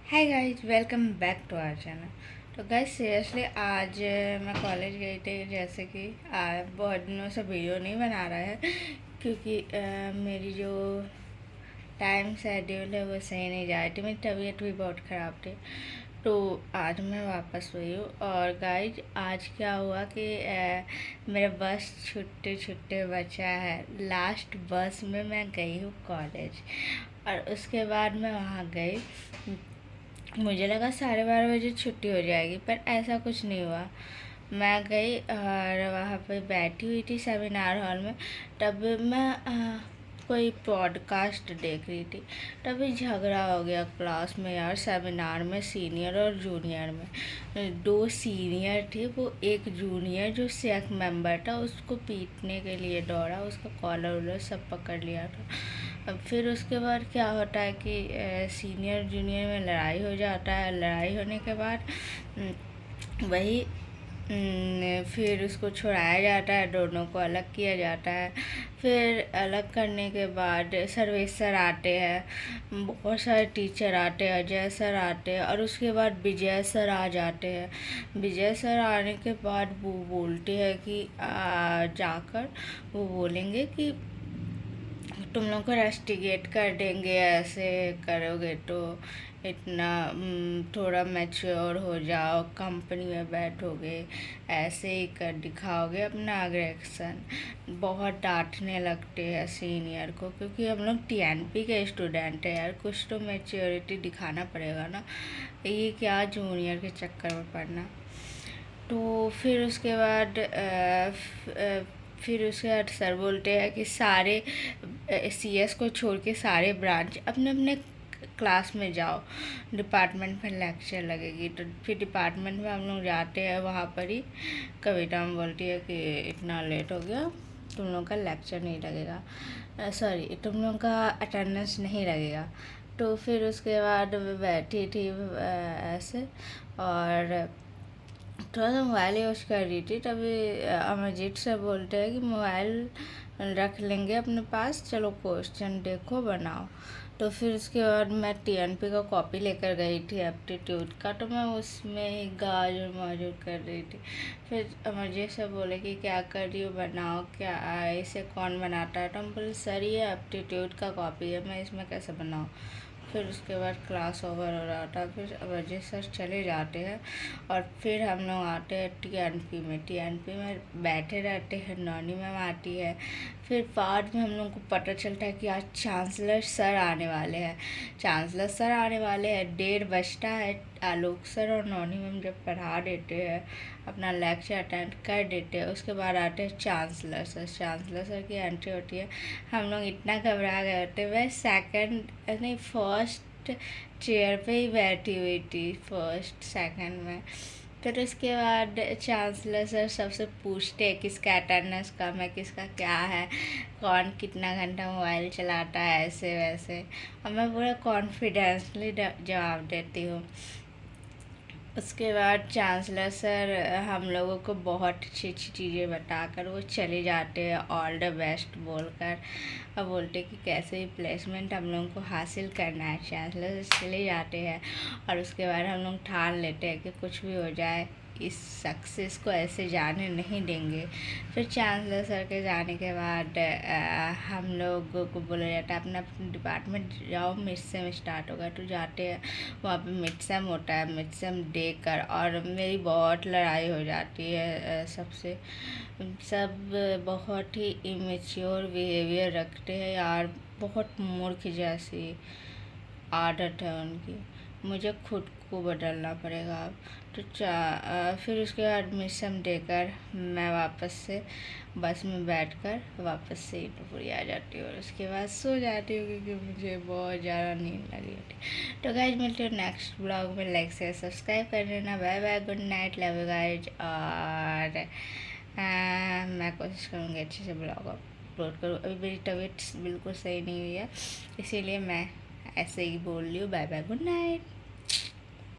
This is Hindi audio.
Hi guys, welcome back to our channel. तो गाइस सीरियसली आज मैं कॉलेज गई थी। जैसे कि बहुत दिनों से वीडियो नहीं बना रहा है क्योंकि मेरी जो टाइम शेड्यूल है वो सही नहीं जा रही थी। मेरी तबीयत भी बहुत ख़राब थी, तो आज मैं वापस हुई हूँ। और गाइज आज क्या हुआ कि मेरा बस छुट्टे छुट्टे बचा है। लास्ट बस में मैं गई हूँ कॉलेज, और उसके बाद मैं वहाँ गई। मुझे लगा 12:30 बजे छुट्टी हो जाएगी, पर ऐसा कुछ नहीं हुआ। मैं गई और वहाँ पे बैठी हुई थी सेमिनार हॉल में। तब मैं कोई पॉडकास्ट देख रही थी, तभी झगड़ा हो गया क्लास में यार। सेमिनार में सीनियर और जूनियर में दो सीनियर थे, वो एक जूनियर जो सेक मेंबर था उसको पीटने के लिए दौड़ा, उसका कॉलर वॉलर सब पकड़ लिया था। अब फिर उसके बाद क्या होता है कि सीनियर जूनियर में लड़ाई हो जाता है। लड़ाई होने के बाद वही फिर उसको छुड़ाया जाता है, दोनों को अलग किया जाता है। फिर अलग करने के बाद सर्वेसर आते हैं, बहुत सारे टीचर आते हैं, अजय सर आते हैं, और उसके बाद विजय सर आ जाते हैं। विजय सर आने के बाद वो बोलते हैं कि जाकर वो बोलेंगे कि तुम लोग को रेस्टिगेट कर देंगे, ऐसे करोगे तो इतना थोड़ा मैच्योर हो जाओ, कंपनी में बैठोगे, ऐसे ही कर दिखाओगे अपना अग्रेशन। बहुत डांटने लगते हैं सीनियर को, क्योंकि हम लोग टीएनपी के स्टूडेंट हैं यार, कुछ तो मैच्योरिटी दिखाना पड़ेगा ना। ये क्या जूनियर के चक्कर में पड़ना। तो फिर उसके बाद सर बोलते हैं कि सारे सीएस को छोड़ के सारे ब्रांच अपने अपने क्लास में जाओ, डिपार्टमेंट में लेक्चर लगेगी। तो फिर डिपार्टमेंट में हम लोग जाते हैं। वहाँ पर ही कविता में बोलती है कि इतना लेट हो गया, तुम लोग का लेक्चर नहीं लगेगा, सॉरी तुम लोग का अटेंडेंस नहीं लगेगा। तो फिर उसके बाद बैठी थी ऐसे, और थोड़ा सा मोबाइल यूज कर रही थी। तभी अमरजीत सर बोलते हैं कि मोबाइल रख लेंगे अपने पास, चलो क्वेश्चन देखो बनाओ। तो फिर उसके बाद मैं टीएनपी का कॉपी लेकर गई थी एप्टीट्यूड का, तो मैं उसमें ही गाजर माजूर कर रही थी। फिर अमरजीत सर बोले कि क्या कर रही हो, बनाओ, क्या इसे कौन बनाता है। तो हम बोले सर ये एप्टीट्यूड का कॉपी है, मैं इसमें कैसे बनाऊँ। फिर उसके बाद क्लास ओवर हो रहा था, फिर अजय सर चले जाते हैं, और फिर हम लोग आते हैं टीएनपी में। टीएनपी में बैठे रहते हैं, नौनी मैम आती है। फिर बाद में हम लोग को पता चलता है कि आज चांसलर सर आने वाले हैं। चांसलर सर आने वाले हैं, 1:30 बजता है। आलोक सर और नौनी मैम जब पढ़ा देते हैं, अपना लेक्चर अटेंड कर देते हैं, उसके बाद आते हैं चांसलर सर। चांसलर सर की एंट्री होती है। हम लोग इतना घबरा गए होते, मैं सेकंड नहीं फर्स्ट चेयर पे ही बैठी हुई थी, फर्स्ट सेकंड में। फिर उसके बाद चांसलर सर सबसे पूछते हैं किसका अटेंडेंस कम है, किसका क्या है, कौन कितना घंटा मोबाइल चलाता है, ऐसे वैसे। और मैं पूरा कॉन्फिडेंसली जवाब देती हूँ। उसके बाद चांसलर सर हम लोगों को बहुत अच्छी अच्छी चीज़ें बताकर वो चले जाते हैं, ऑल द बेस्ट बोलकर, और बोलते कि कैसे भी प्लेसमेंट हम लोगों को हासिल करना है। चांसलर सर चले जाते हैं, और उसके बाद हम लोग ठान लेते हैं कि कुछ भी हो जाए, इस सक्सेस को ऐसे जाने नहीं देंगे। फिर चांसलर सर के जाने के बाद हम लोगों को बोला जाता है अपना अपना डिपार्टमेंट जाओ, मिड सेम स्टार्ट होगा। तो जाते हैं, वहाँ पे मिड सेम होता है। मिड सेम देकर और मेरी बहुत लड़ाई हो जाती है सबसे। सब बहुत ही इमेच्योर बिहेवियर रखते हैं यार, बहुत मूर्ख जैसी आदत है उनकी। मुझे खुद को बदलना पड़ेगा अब। तो फिर उसके बाद मिशन देकर मैं वापस से बस में बैठकर वापस से इटोपुरी आ जाती हूँ, और उसके बाद सो जाती हूँ क्योंकि मुझे बहुत ज़्यादा नींद लगी होती। तो गाइज मिलते हैं नेक्स्ट ब्लॉग में। लाइक से सब्सक्राइब कर देना। Bye bye, good night, love you guys. और मैं कोशिश करूँगी अच्छे से ब्लॉग अपलोड करूँ। अभी मेरी तबीयत बिल्कुल सही नहीं हुई है, इसीलिए मैं ऐसे ही बोल रही हूँ। Bye bye, good night.